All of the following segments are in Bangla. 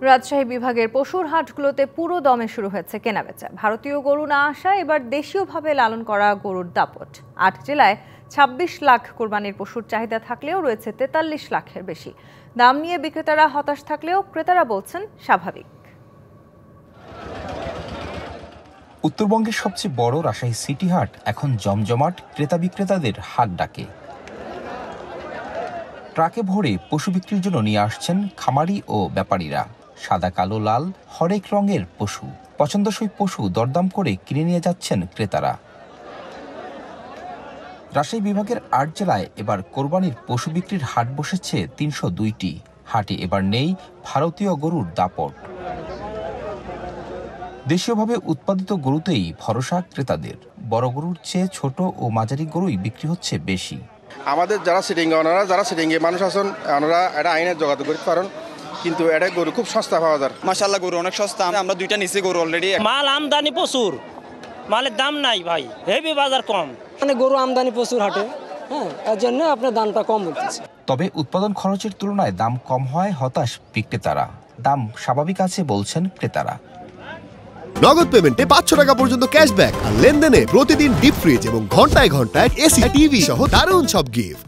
রাজশাহী বিভাগের পশুর হাটগুলোতে পুরো দমে শুরু হয়েছে কেনাবেচা। ভারতীয় গরু না আসায় এবার দেশীয়ভাবে লালন করা গরুর দাপট। ৮ জেলায় ২৬ লাখ কোরবানির পশুর চাহিদা থাকলেও রয়েছে ৪৩ লাখের বেশি। দাম নিয়ে বিক্রেতারা হতাশ থাকলেও ক্রেতারা বলছেন স্বাভাবিক। উত্তরবঙ্গের সবচেয়ে বড় রাজশাহী সিটি হাট এখন জমজমাট ক্রেতা বিক্রেতাদের হাট ডাকে। ট্রাকে ভরে পশু বিক্রির জন্য নিয়ে আসছেন খামারি ও ব্যাপারীরা। সাদা, কালো, লাল হরেক রঙের পশু, পছন্দসই পশু দরদাম করে কিনে নিয়ে যাচ্ছেন ক্রেতারা। রাজশাহী বিভাগের ৮ জেলায় এবার কোরবানির পশু বিক্রির হাট বসেছে ৩০২টি। হাটে এবার নেই ভারতীয় গরুর দাপট। দেশীয়ভাবে উৎপাদিত গরুতেই ভরসা ক্রেতাদের। বড় গরুর চেয়ে ছোট ও মাঝারি গরুই বিক্রি হচ্ছে বেশি। আমাদের যারা সিটিংয়ে মানুষ আছেন, ওনারা এটা আইনের যোগাযোগ করতে পারেন, কিন্তু এটা গরু খুব সস্তা পাওয়া যায়। মাশাআল্লাহ, গরু অনেক সস্তা। আমরা দুইটা নিচে গরু অলরেডি। মাল আমদানি প্রচুর, মালের দাম নাই ভাই, হেভি বাজার কম। মানে গরু আমদানি প্রচুর হাটে, এর জন্য আপনার দামটা কম বলতেছে। তবে উৎপাদন খরচের তুলনায় দাম কম হয় হতাশ বিক্রেতারা। দাম স্বাভাবিক আছে বলছেন ক্রেতারা। নগদ পেমেন্টে 500 টাকা পর্যন্ত ক্যাশব্যাক আর লেনদেনে প্রতিদিন ডিপ ফ্রিজ এবং ঘন্টায় ঘন্টায় এসি টিভি সহ দারুণ সব গিফট।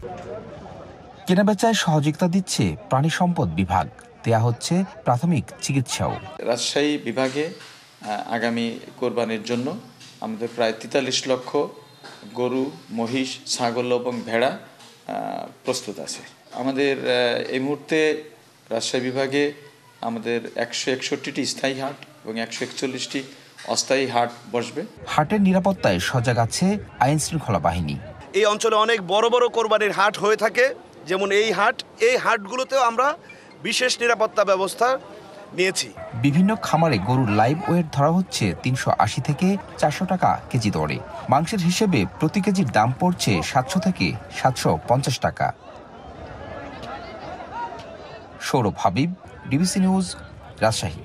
কেনাবেচায় সহযোগিতা দিচ্ছে প্রাণী সম্পদ বিভাগ, দেয়া হচ্ছে প্রাথমিক চিকিৎসাও। রাজশাহী বিভাগে আগামী কোরবানির জন্য আমাদের প্রায় ৪৩ লক্ষ গরু, মহিষ, ছাগল এবং ভেড়া প্রস্তুত আছে। আমাদের এই মুহূর্তে রাজশাহী বিভাগে আমাদের ১৬১টি স্থায়ী হাট এবং ১৪১টি অস্থায়ী হাট বসবে। হাটের নিরাপত্তায় সজাগ আছে আইন শৃঙ্খলা বাহিনী। এই অঞ্চলে অনেক বড় বড় কোরবানির হাট হয়ে থাকে, যেমন এই হাটগুলোতেও আমরা বিশেষ নিরাপত্তা ব্যবস্থা নিয়েছি। বিভিন্ন খামারে গরুর লাইভ ওয়েট ধরা হচ্ছে ৩৮০ থেকে ৪০০ টাকা কেজি দরে। মাংসের হিসেবে প্রতি কেজির দাম পড়ছে ৭০০ থেকে ৭৫০ টাকা। Sourav Habib, DBC news, Rajshahi.